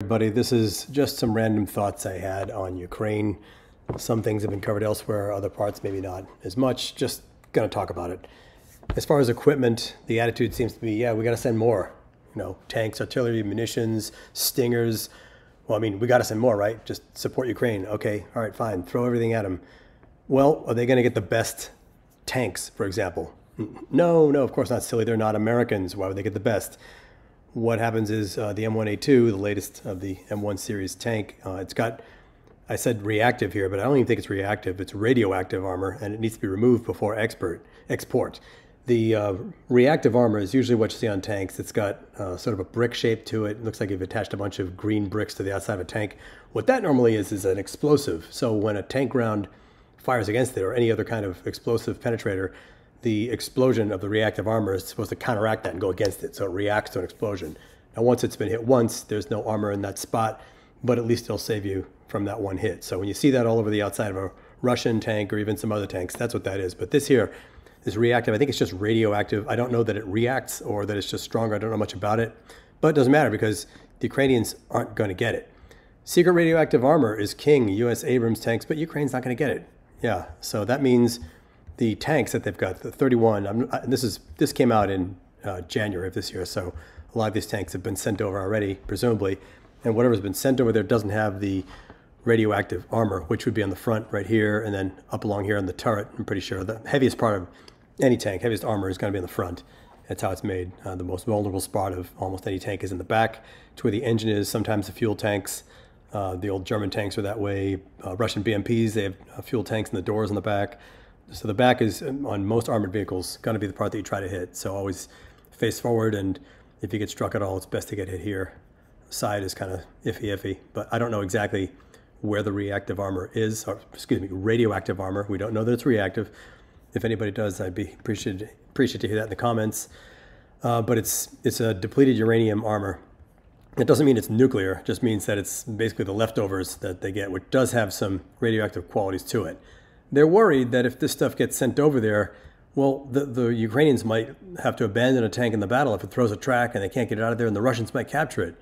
Everybody, this is just some random thoughts I had on Ukraine. Some things have been covered elsewhere, other parts maybe not as much. Just gonna talk about it. As far as equipment, the attitude seems to be, yeah, we gotta send more. You know, tanks, artillery, munitions, stingers. Well, I mean, we gotta send more, right? Just support Ukraine. Okay, all right, fine. Throw everything at them. Well, are they gonna get the best tanks, for example? No, of course not, silly. They're not Americans. Why would they get the best? What happens is the M1A2, the latest of the M1 series tank, it's got, I said reactive here, but I don't even think it's reactive. It's radioactive armor, and it needs to be removed before export. The reactive armor is usually what you see on tanks. It's got sort of a brick shape to it. It looks like you've attached a bunch of green bricks to the outside of a tank. What that normally is an explosive. So when a tank round fires against it, or any other kind of explosive penetrator, the explosion of the reactive armor is supposed to counteract that and go against it, so it reacts to an explosion. Now, once it's been hit once, there's no armor in that spot, but at least it'll save you from that one hit. So when you see that all over the outside of a Russian tank or even some other tanks, that's what that is. But this here is reactive. I think it's just radioactive. I don't know that it reacts or that it's just stronger. I don't know much about it, but it doesn't matter because the Ukrainians aren't going to get it. Secret radioactive armor is king, U.S. Abrams tanks, but Ukraine's not going to get it. Yeah, so that means the tanks that they've got, the 31, this came out in January of this year, so a lot of these tanks have been sent over already, presumably, and whatever's been sent over there doesn't have the radioactive armor, which would be on the front right here, and then up along here on the turret. I'm pretty sure the heaviest part of any tank, heaviest armor is going to be on the front. That's how it's made. The most vulnerable spot of almost any tank is in the back. It's where the engine is, sometimes the fuel tanks. The old German tanks are that way. Russian BMPs, they have fuel tanks in the doors in the back. So the back is, on most armored vehicles, going to be the part that you try to hit. So always face forward, and if you get struck at all, it's best to get hit here. Side is kind of iffy, but I don't know exactly where the reactive armor is, or excuse me, radioactive armor. We don't know that it's reactive. If anybody does, I'd be appreciated to hear that in the comments. But it's a depleted uranium armor. It doesn't mean it's nuclear, it just means that it's basically the leftovers that they get, which does have some radioactive qualities to it. They're worried that if this stuff gets sent over there, well, the Ukrainians might have to abandon a tank in the battle if it throws a track and they can't get it out of there, and the Russians might capture it.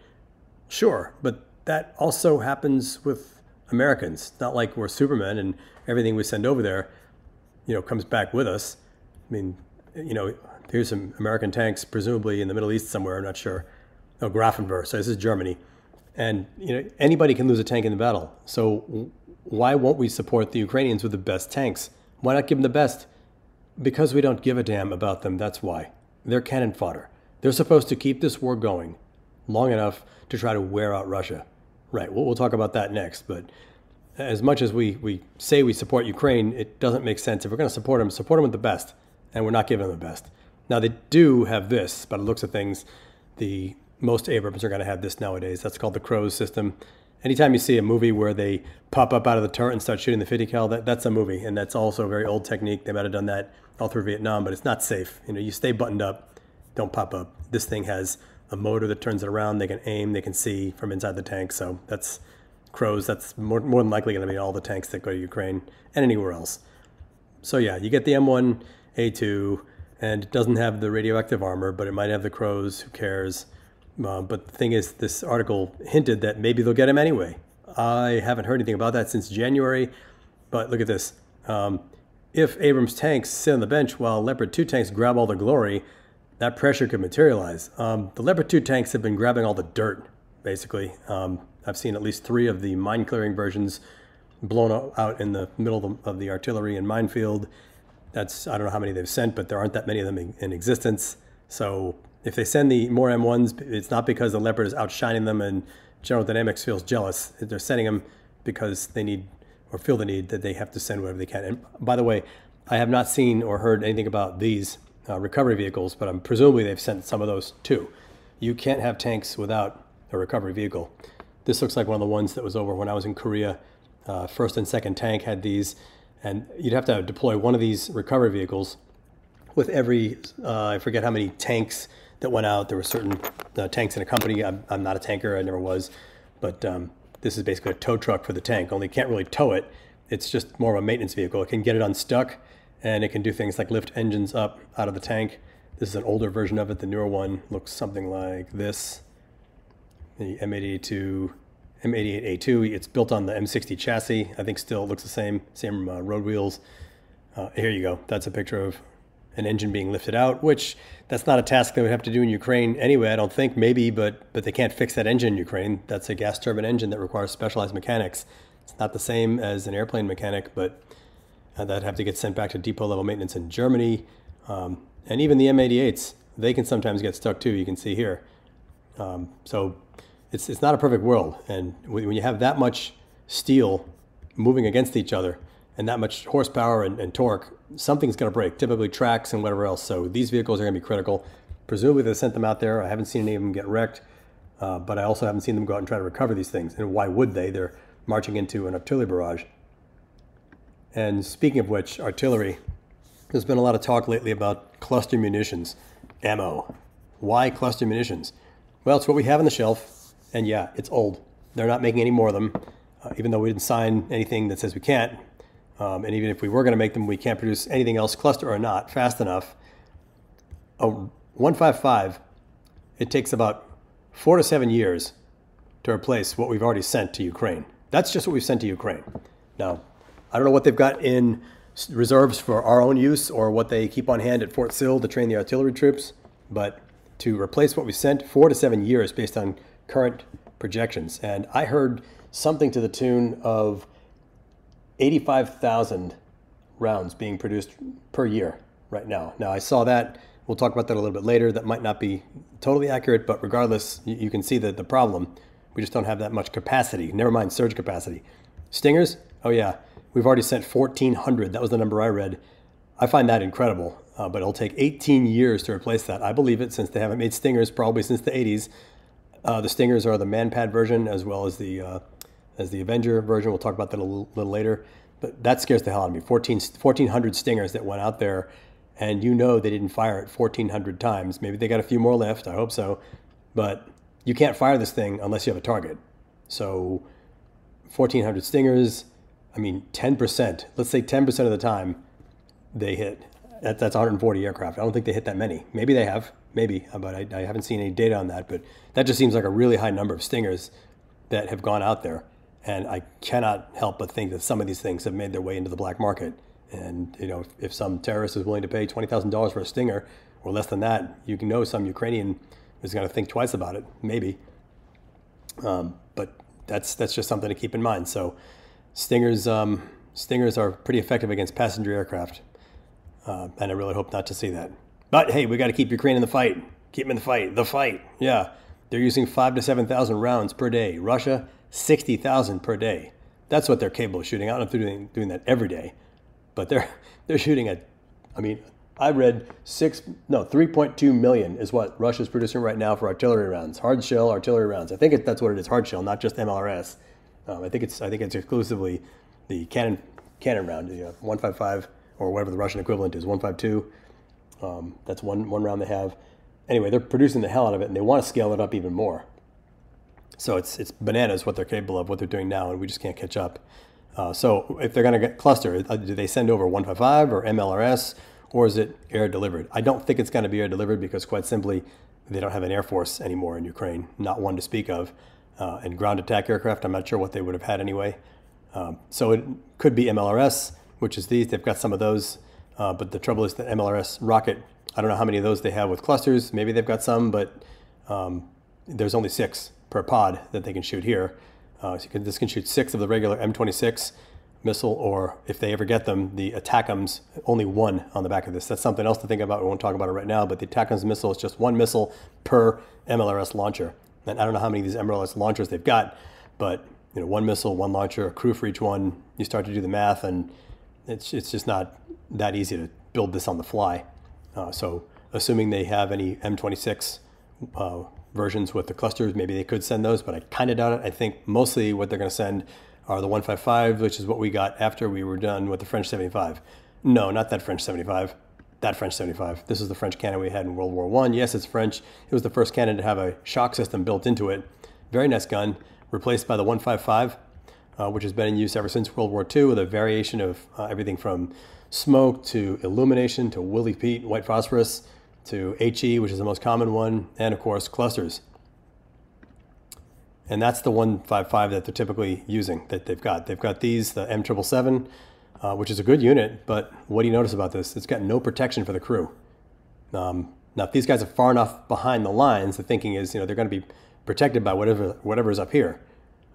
Sure, but that also happens with Americans. It's not like we're Supermen and everything we send over there, comes back with us. I mean, here's some American tanks, presumably in the Middle East somewhere, I'm not sure. Oh, Grafenberg, so this is Germany. And, anybody can lose a tank in the battle. So why won't we support the Ukrainians with the best tanks? Why not give them the best? Because we don't give a damn about them, that's why. They're cannon fodder. They're supposed to keep this war going long enough to try to wear out Russia. Right, we'll talk about that next, but as much as we say we support Ukraine, it doesn't make sense. If we're going to support them with the best, and we're not giving them the best. Now, they do have this, by the looks of things, most Abrams are going to have this nowadays. That's called the Crows system. Anytime you see a movie where they pop up out of the turret and start shooting the 50 cal, that's a movie, and that's also a very old technique. They might have done that all through Vietnam, but it's not safe. You stay buttoned up, don't pop up. This thing has a motor that turns it around. They can aim, they can see from inside the tank. So that's Crows. That's more than likely going to be all the tanks that go to Ukraine and anywhere else. So yeah, you get the M1A2, and it doesn't have the radioactive armor, but it might have the Crows. Who cares? But the thing is, this article hinted that maybe they'll get him anyway. I haven't heard anything about that since January, but look at this. If Abrams tanks sit on the bench while Leopard 2 tanks grab all the glory, that pressure could materialize. The Leopard 2 tanks have been grabbing all the dirt, basically. I've seen at least 3 of the mine-clearing versions blown out in the middle of the artillery and minefield. I don't know how many they've sent, but there aren't that many of them in existence. So if they send the more M1s, it's not because the Leopard is outshining them and General Dynamics feels jealous. They're sending them because they need or feel the need that they have to send whatever they can. And by the way, I have not seen or heard anything about these recovery vehicles, but presumably they've sent some of those too. You can't have tanks without a recovery vehicle. This looks like one of the ones that was over when I was in Korea. First and second tank had these, and you'd have to deploy one of these recovery vehicles with every, I forget how many tanks that went out. There were certain tanks in a company. I'm not a tanker, I never was, but this is basically a tow truck for the tank, only it can't really tow it. It's just more of a maintenance vehicle. It can get it unstuck, and it can do things like lift engines up out of the tank. This is an older version of it. The newer one looks something like this. the M88A2. It's built on the M60 chassis. I think still looks the same road wheels. Here you go. That's a picture of an engine being lifted out, which that's not a task they would have to do in Ukraine anyway, I don't think, maybe, but they can't fix that engine in Ukraine. That's a gas turbine engine that requires specialized mechanics. It's not the same as an airplane mechanic, but that'd have to get sent back to depot level maintenance in Germany. And even the M88s, they can sometimes get stuck too, you can see here. So it's not a perfect world. And when you have that much steel moving against each other and that much horsepower and torque, something's going to break, typically tracks and whatever else. So these vehicles are going to be critical. Presumably they sent them out there. I haven't seen any of them get wrecked, but I also haven't seen them go out and try to recover these things. And why would they? They're marching into an artillery barrage. And speaking of which, artillery, there's been a lot of talk lately about cluster munitions, ammo. Why cluster munitions? Well, it's what we have on the shelf, and yeah, it's old. They're not making any more of them, even though we didn't sign anything that says we can't. And even if we were going to make them, we can't produce anything else, cluster or not, fast enough. A 155, it takes about 4 to 7 years to replace what we've already sent to Ukraine. That's just what we've sent to Ukraine. Now, I don't know what they've got in reserves for our own use or what they keep on hand at Fort Sill to train the artillery troops, but to replace what we sent, 4 to 7 years based on current projections. And I heard something to the tune of 85,000 rounds being produced per year right now. Now, I saw that. We'll talk about that a little bit later. That might not be totally accurate, but regardless, you can see the problem. We just don't have that much capacity. Never mind surge capacity. Stingers? Oh, yeah. We've already sent 1,400. That was the number I read. I find that incredible, but it'll take 18 years to replace that. I believe it, since they haven't made Stingers probably since the 80s. The Stingers are the Manpad version as well as the Avenger version. We'll talk about that a little later. But that scares the hell out of me. 1,400 Stingers that went out there, and you know they didn't fire it 1,400 times. Maybe they got a few more left. I hope so. But you can't fire this thing unless you have a target. So 1,400 Stingers, I mean 10%. Let's say 10% of the time they hit. That's 140 aircraft. I don't think they hit that many. Maybe they have. Maybe. But I haven't seen any data on that. But that just seems like a really high number of Stingers that have gone out there. And I cannot help but think that some of these things have made their way into the black market. And, you know, if some terrorist is willing to pay $20,000 for a Stinger or less than that, you can know some Ukrainian is going to think twice about it, maybe. But that's just something to keep in mind. So Stingers are pretty effective against passenger aircraft. And I really hope not to see that. But hey, we got to keep Ukraine in the fight. Keep them in the fight. The fight. Yeah. They're using 5,000 to 7,000 rounds per day. Russia, 60,000 per day. That's what they're capable of shooting. I don't know if they're doing that every day, but they're shooting at, I mean, I read 3.2 million is what Russia's producing right now for artillery rounds, hard shell artillery rounds. I think that's what it is, hard shell, not just MLRS. I think it's exclusively the cannon round, the 155 or whatever the Russian equivalent is, 152. That's one round they have. Anyway, they're producing the hell out of it, and they want to scale it up even more. So it's bananas what they're capable of, what they're doing now, and we just can't catch up. So if they're going to get cluster, do they send over 155 or MLRS, or is it air delivered? I don't think it's going to be air delivered because, quite simply, they don't have an air force anymore in Ukraine, not one to speak of. And ground attack aircraft, I'm not sure what they would have had anyway. So it could be MLRS, which is these. They've got some of those, but the trouble is the MLRS rocket, I don't know how many of those they have with clusters. Maybe they've got some, but there's only 6 per pod that they can shoot here. So this can shoot 6 of the regular M26 missile, or if they ever get them, the ATACMS, only 1 on the back of this. That's something else to think about. We won't talk about it right now, but the ATACMS missile is just 1 missile per MLRS launcher. And I don't know how many of these MLRS launchers they've got, but 1 missile, 1 launcher, a crew for each one. You start to do the math, and it's just not that easy to build this on the fly. So assuming they have any M26 versions with the clusters, maybe they could send those, but I kind of doubt it. I think mostly what they're going to send are the 155, which is what we got after we were done with the French 75. No, not that French 75. That French 75. This is the French cannon we had in World War I. Yes, it's French. It was the first cannon to have a shock system built into it. Very nice gun, replaced by the 155, which has been in use ever since World War II, with a variation of everything from smoke to illumination to woolly peat, white phosphorus, to HE, which is the most common one, and of course clusters. And that's the 155 that they're typically using, that they've got. They've got these, the M777, which is a good unit, but what do you notice about this? It's got no protection for the crew. Now, if these guys are far enough behind the lines, the thinking is, they're going to be protected by whatever's up here.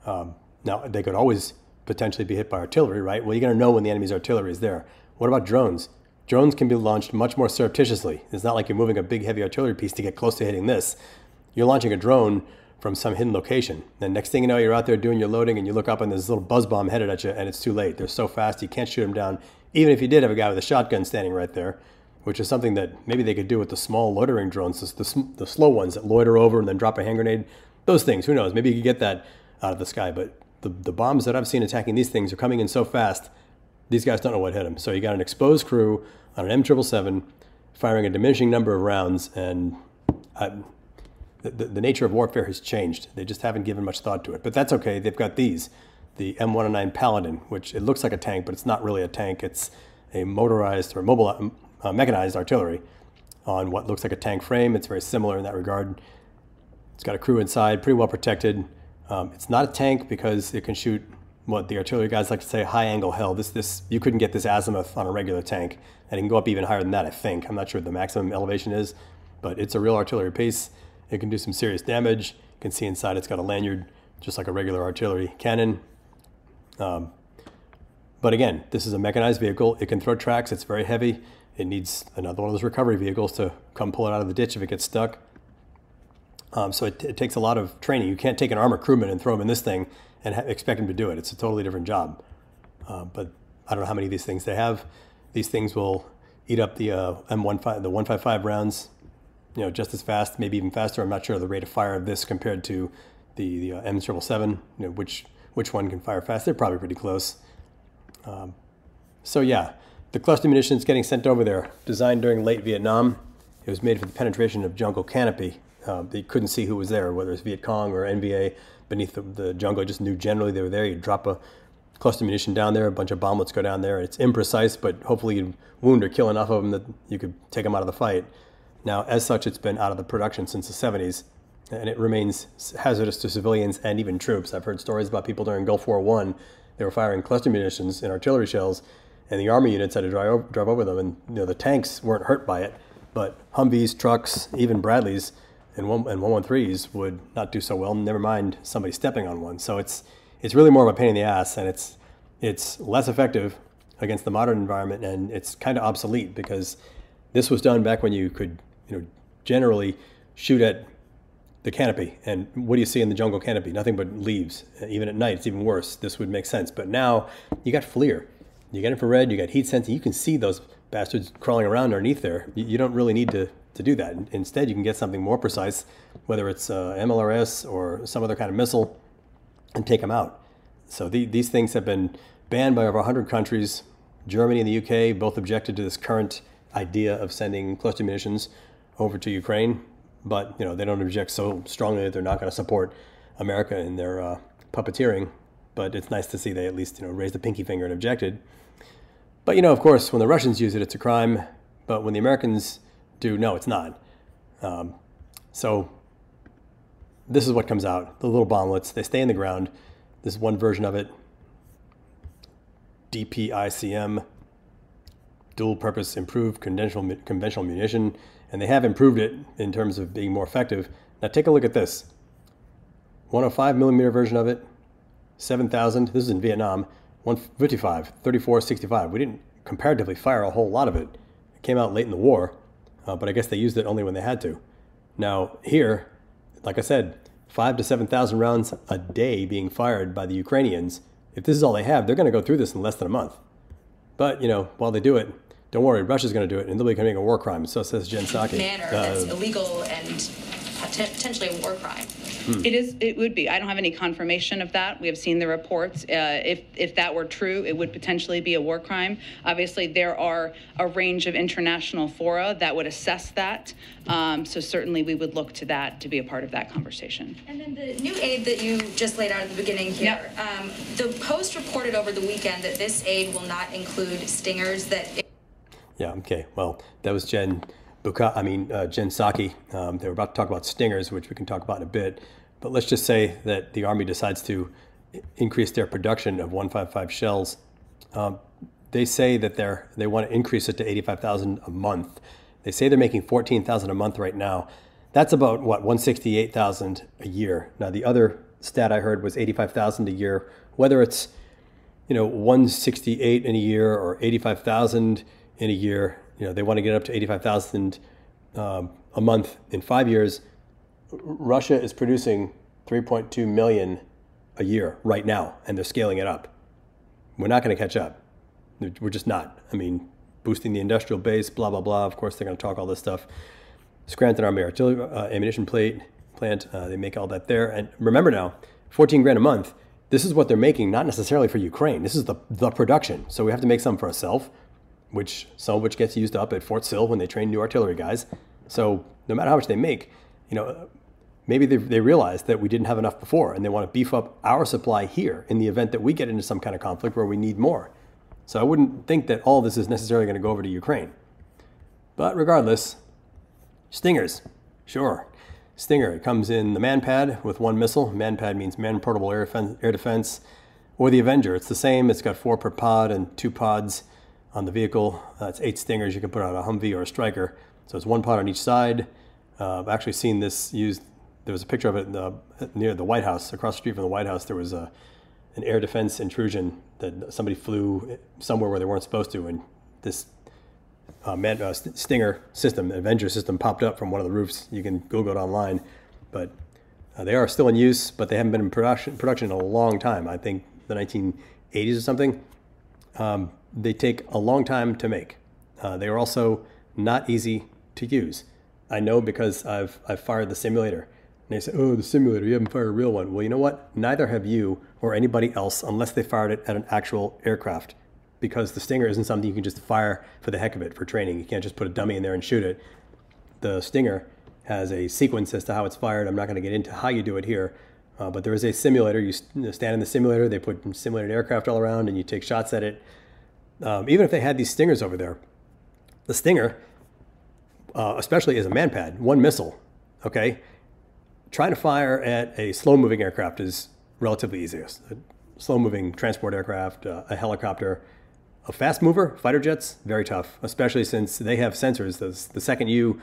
Now, they could always potentially be hit by artillery, right? Well, you're going to know when the enemy's artillery is there. What about drones? Drones can be launched much more surreptitiously. It's not like you're moving a big, heavy artillery piece to get close to hitting this. You're launching a drone from some hidden location. Then next thing you know, you're out there doing your loading and you look up and there's this little buzz bomb headed at you and it's too late. They're so fast you can't shoot them down, even if you did have a guy with a shotgun standing right there, which is something that maybe they could do with the small loitering drones, the slow ones that loiter over and then drop a hand grenade. Those things, who knows? Maybe you could get that out of the sky. But the bombs that I've seen attacking these things are coming in so fast, these guys don't know what hit them. So you got an exposed crew on an M777 firing a diminishing number of rounds, and the nature of warfare has changed. They just haven't given much thought to it. But that's okay. They've got these, the M109 Paladin, which it looks like a tank, but it's not really a tank. It's a motorized or mechanized artillery on what looks like a tank frame. It's very similar in that regard. It's got a crew inside, pretty well protected. It's not a tank because it can shoot what the artillery guys like to say, high angle hell. This you couldn't get this azimuth on a regular tank, and it can go up even higher than that, I think. I'm not sure what the maximum elevation is, but it's a real artillery piece. It can do some serious damage. You can see inside it's got a lanyard, just like a regular artillery cannon. But again, this is a mechanized vehicle. It can throw tracks. It's very heavy. It needs another one of those recovery vehicles to come pull it out of the ditch if it gets stuck. So it takes a lot of training. You can't take an armored crewman and throw him in this thing and expect him to do it. It's a totally different job. But I don't know how many of these things they have. These things will eat up the the 155 rounds, just as fast, maybe even faster. I'm not sure the rate of fire of this compared to the M777. Which one can fire fast? They're probably pretty close. So yeah, the cluster munitions getting sent over there, designed during late Vietnam. It was made for the penetration of jungle canopy. They couldn't see who was there, whether it's Viet Cong or NVA beneath the jungle. Just knew generally they were there. You drop a cluster munition down there, a bunch of bomblets go down there. It's imprecise, but hopefully you wound or kill enough of them that you could take them out of the fight. Now, as such, it's been out of the production since the 70s, and it remains hazardous to civilians and even troops. I've heard stories about people during Gulf War I. They were firing cluster munitions and artillery shells, and the army units had to drive over them, and the tanks weren't hurt by it, but Humvees, trucks, even Bradleys, and 113s would not do so well, never mind somebody stepping on one. So it's really more of a pain in the ass, and it's less effective against the modern environment, and it's kind of obsolete because this was done back when you could generally shoot at the canopy. And what do you see in the jungle canopy? Nothing but leaves. Even at night, it's even worse. This would make sense. But now you got FLIR. You got infrared, you got heat sensing. You can see those bastards crawling around underneath there. You don't really need to do that. Instead, you can get something more precise, whether it's MLRS or some other kind of missile, and take them out. So these things have been banned by over 100 countries. Germany and the UK both objected to this current idea of sending cluster munitions over to Ukraine, but they don't object so strongly that they're not going to support America in their puppeteering. But it's nice to see they at least raised the pinky finger and objected. But of course, when the Russians use it, it's a crime. But when the Americans do, no, it's not. So this is what comes out. The little bomblets, they stay in the ground. This is one version of it. DPICM, dual purpose improved conventional munition. And they have improved it in terms of being more effective. Now take a look at this. 105 millimeter version of it, 7,000. This is in Vietnam. 155, 34, 65. We didn't comparatively fire a whole lot of it. It came out late in the war, but I guess they used it only when they had to. Now here, like I said, 5,000 to 7,000 rounds a day being fired by the Ukrainians. If this is all they have, they're going to go through this in less than a month. But while they do it, don't worry, Russia's going to do it, and they'll be committing a war crime. So says Jen Psaki. Manner that's illegal and potentially a war crime. It would be. I don't have any confirmation of that. We have seen the reports. If that were true, it would potentially be a war crime. Obviously, there are a range of international fora that would assess that. So certainly we would look to that to be a part of that conversation. And then the new aid that you just laid out at the beginning here, the Post reported over the weekend that this aid will not include stingers that... Yeah, okay. Well, that was Jen Psaki. They were about to talk about stingers, which we can talk about in a bit. But let's just say that the Army decides to increase their production of 155 shells. They say that they want to increase it to 85,000 a month. They say they're making 14,000 a month right now. That's about, what, 168,000 a year. Now, the other stat I heard was 85,000 a year. Whether it's, 168 in a year or 85,000 in a year, they want to get up to 85,000 a month in 5 years. Russia is producing 3.2 million a year right now, and they're scaling it up. We're not going to catch up. We're just not. I mean, boosting the industrial base, blah, blah, blah. Of course, they're going to talk all this stuff. Scranton Army Artillery Ammunition Plant, they make all that there. And remember now, 14 grand a month, this is what they're making, not necessarily for Ukraine. This is the production. So we have to make some for ourselves, some of which gets used up at Fort Sill when they train new artillery guys. So no matter how much they make, maybe they realize that we didn't have enough before, and they want to beef up our supply here in the event that we get into some kind of conflict where we need more. So I wouldn't think that all this is necessarily going to go over to Ukraine. But regardless, Stingers, sure. Stinger, it comes in the Manpad with 1 missile. Manpad means man-portable air defense. Or the Avenger, it's the same. It's got 4 per pod and 2 pods on the vehicle. That's 8 Stingers you can put on a Humvee or a Striker. So it's 1 pod on each side. I've actually seen this used. There was a picture of it near the White House, across the street from the White House. There was an air defense intrusion that somebody flew somewhere where they weren't supposed to, and this Stinger system, Avengers system, popped up from one of the roofs. You can Google it online, but they are still in use, but they haven't been in production in a long time. I think the 1980s or something. They take a long time to make. They are also not easy to use. I know because I've fired the simulator. And they say, oh, the simulator, you haven't fired a real one. Well, you know what? Neither have you or anybody else unless they fired it at an actual aircraft. Because the Stinger isn't something you can just fire for the heck of it for training. You can't just put a dummy in there and shoot it. The Stinger has a sequence as to how it's fired. I'm not going to get into how you do it here. But there is a simulator. You stand in the simulator. They put simulated aircraft all around and you take shots at it. Even if they had these Stingers over there, the Stinger, especially as a Manpad, 1 missile, okay? Trying to fire at a slow-moving aircraft is relatively easy. A slow-moving transport aircraft, a helicopter. A fast mover, fighter jets, very tough, especially since they have sensors. The second you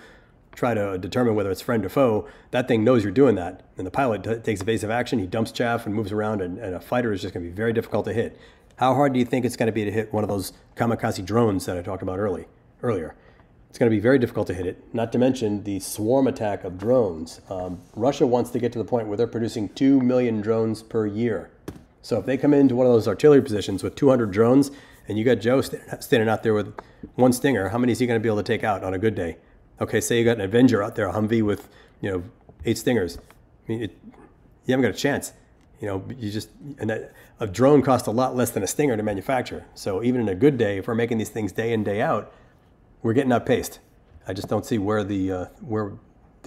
try to determine whether it's friend or foe, that thing knows you're doing that. And the pilot takes evasive action, he dumps chaff and moves around, and a fighter is just going to be very difficult to hit. How hard do you think it's going to be to hit one of those kamikaze drones that I talked about earlier? It's going to be very difficult to hit it, not to mention the swarm attack of drones. Russia wants to get to the point where they're producing 2 million drones per year. So if they come into one of those artillery positions with 200 drones, and you got Joe standing out there with 1 Stinger, how many is he going to be able to take out on a good day? Okay, say you got an Avenger out there, a Humvee with 8 Stingers. I mean, you haven't got a chance. A drone costs a lot less than a Stinger to manufacture. So even in a good day, if we're making these things day in, day out, we're getting outpaced. I just don't see where the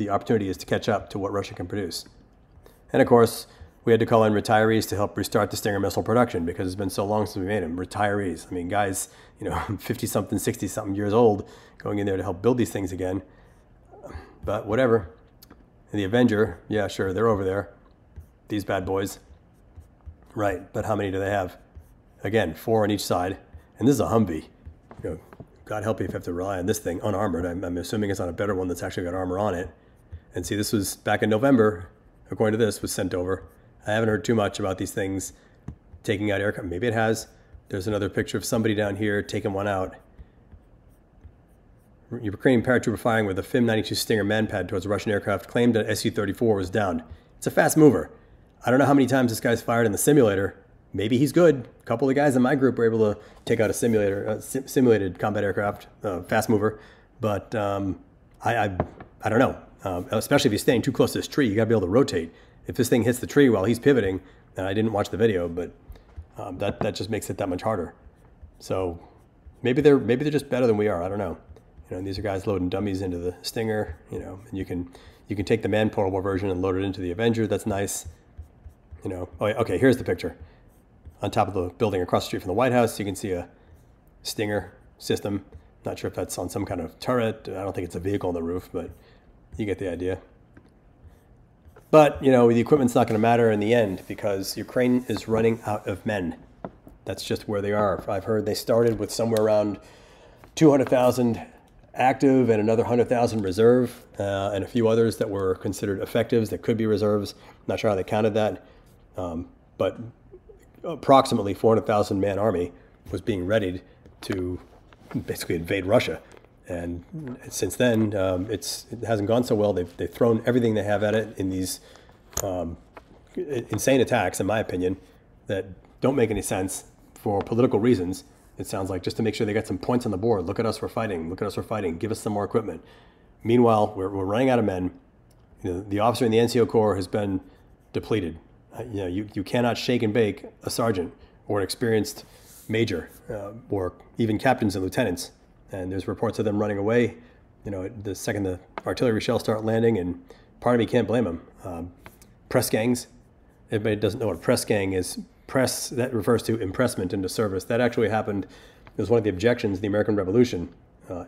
opportunity is to catch up to what Russia can produce. And of course, we had to call in retirees to help restart the Stinger missile production because it's been so long since we made them. Retirees. I mean, guys, 50-something, 60-something years old going in there to help build these things again. But whatever. And the Avenger, yeah, sure, they're over there. These bad boys. Right, but how many do they have? Again, 4 on each side. And this is a Humvee. God help you if you have to rely on this thing unarmored. I'm assuming it's on a better one that's actually got armor on it. And see, this was back in November, according to this, was sent over. I haven't heard too much about these things taking out aircraft. Maybe it has. There's another picture of somebody down here taking one out. Ukrainian paratrooper firing with a FIM-92 Stinger Manpad towards a Russian aircraft claimed that Su-34 was downed. It's a fast mover. I don't know how many times this guy's fired in the simulator. Maybe he's good. A couple of the guys in my group were able to take out a simulated combat aircraft, fast mover. But I don't know. Especially if he's staying too close to this tree, you got to be able to rotate. If this thing hits the tree while he's pivoting, and I didn't watch the video, but that just makes it that much harder. So maybe they're just better than we are. I don't know. These are guys loading dummies into the Stinger. And you can take the man-portable version and load it into the Avenger. That's nice. Oh, okay. Here's the picture. On top of the building across the street from the White House, you can see a Stinger system. Not sure if that's on some kind of turret. I don't think it's a vehicle on the roof, but you get the idea. But, you know, the equipment's not going to matter in the end because Ukraine is running out of men. That's just where they are. I've heard they started with somewhere around 200,000 active and another 100,000 reserve, and a few others that were considered effectives that could be reserves. I'm not sure how they counted that, but approximately 400,000 man army was being readied to basically invade Russia. And since then, it hasn't gone so well. They've thrown everything they have at it in these insane attacks, in my opinion, that don't make any sense for political reasons. It sounds like just to make sure they get some points on the board. Look at us, we're fighting. Look at us, we're fighting. Give us some more equipment. Meanwhile, we're running out of men. You know, the officer in the NCO Corps has been depleted. You know, you cannot shake and bake a sergeant or an experienced major or even captains and lieutenants. And there's reports of them running away, you know, the second the artillery shells start landing, and part of me can't blame them. Press gangs, everybody doesn't know what a press gang is. Press, that refers to impressment into service. That actually happened, it was one of the objections of the American Revolution,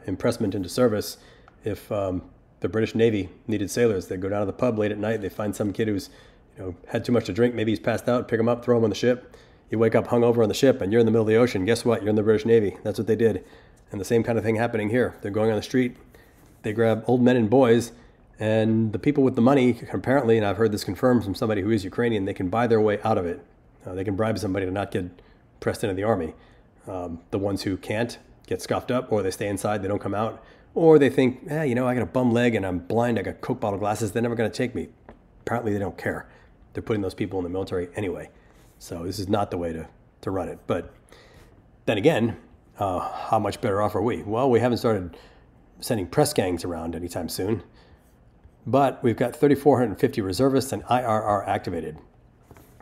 impressment into service. If the British Navy needed sailors, they'd go down to the pub late at night, they find some kid who's, you know, had too much to drink, maybe he's passed out, pick him up, throw him on the ship. You wake up hungover on the ship and you're in the middle of the ocean. Guess what? You're in the British Navy. That's what they did. And the same kind of thing happening here. They're going on the street, they grab old men and boys, and the people with the money, apparently, and I've heard this confirmed from somebody who is Ukrainian, they can buy their way out of it. They can bribe somebody to not get pressed into the army. The ones who can't get scuffed up, or they stay inside, they don't come out, or they think, you know, I got a bum leg and I'm blind, I got Coke bottle glasses, they're never going to take me. Apparently they don't care. They're putting those people in the military anyway. So this is not the way to run it. But then again, how much better off are we? Well, we haven't started sending press gangs around anytime soon, but we've got 3,450 reservists and IRR activated.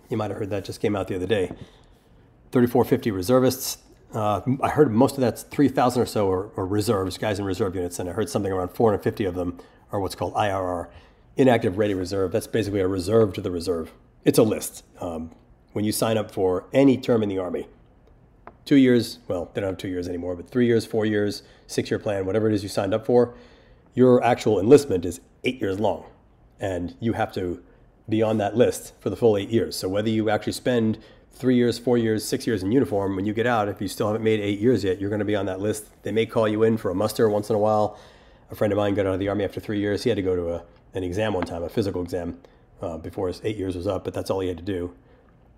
You might have heard that just came out the other day. 3,450 reservists. I heard most of that's 3,000 or so are reserves, guys in reserve units, and I heard something around 450 of them are what's called IRR, inactive ready reserve. That's basically a reserve to the reserve. It's a list. When you sign up for any term in the Army, 2 years, well, they don't have 2 years anymore, but 3 years, 4 years, 6-year plan, whatever it is you signed up for, your actual enlistment is 8 years long. And you have to be on that list for the full 8 years. So whether you actually spend 3 years, 4 years, 6 years in uniform, when you get out, if you still haven't made 8 years yet, you're going to be on that list. They may call you in for a muster once in a while. A friend of mine got out of the Army after 3 years. He had to go to an exam one time, a physical exam, before his 8 years was up, but that's all he had to do.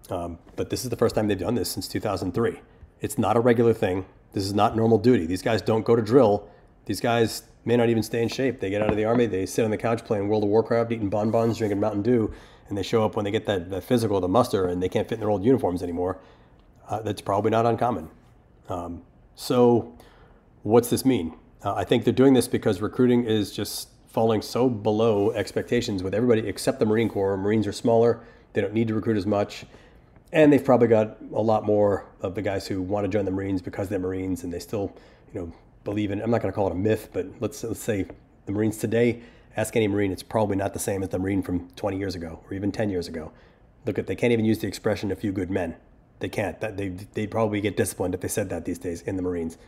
But this is the first time they've done this since 2003. It's not a regular thing. This is not normal duty. These guys don't go to drill. These guys may not even stay in shape. They get out of the Army, they sit on the couch playing World of Warcraft, eating bonbons, drinking Mountain Dew, and they show up when they get that physical, the muster, and they can't fit in their old uniforms anymore. That's probably not uncommon. So what's this mean? I think they're doing this because recruiting is just falling so below expectations with everybody except the Marine Corps. Marines are smaller. They don't need to recruit as much. And they've probably got a lot more of the guys who want to join the Marines because they're Marines and they still, you know, believe in, I'm not going to call it a myth, but let's say the Marines today, ask any Marine, it's probably not the same as the Marine from 20 years ago or even 10 years ago. Look at, they can't even use the expression a few good men. They can't. They'd probably get disciplined if they said that these days in the Marines.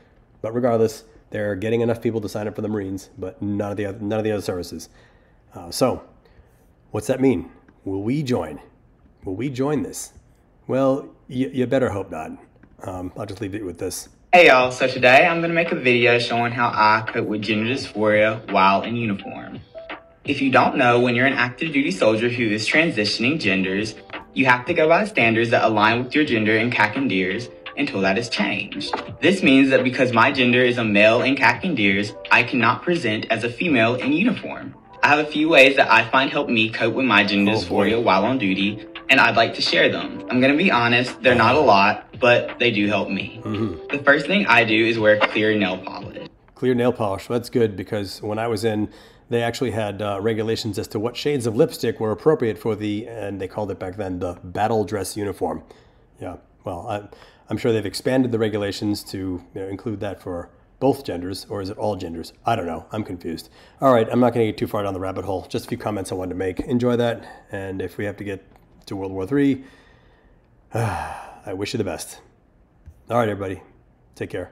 But regardless, they're getting enough people to sign up for the Marines, but none of the other services. So what's that mean? Will we join? Will we join this? Well, you better hope not. I'll just leave it with this. Hey y'all, so today I'm going to make a video showing how I cope with gender dysphoria while in uniform. If you don't know, when you're an active duty soldier who is transitioning genders, you have to go by standards that align with your gender in CAC and DEERS until that is changed. This means that because my gender is a male in CAC and DEERS, I cannot present as a female in uniform. I have a few ways that I find help me cope with my gender dysphoria while on duty, and I'd like to share them. I'm gonna be honest, they're not a lot, but they do help me. The first thing I do is wear clear nail polish. Clear nail polish, that's good, because when I was in, they actually had regulations as to what shades of lipstick were appropriate for and they called it back then, the battle dress uniform. Yeah, well, I'm sure they've expanded the regulations to include that for both genders, or is it all genders? I don't know. I'm confused. All right, I'm not going to get too far down the rabbit hole. Just a few comments I wanted to make. Enjoy that, and if we have to get to World War III, I wish you the best. All right, everybody. Take care.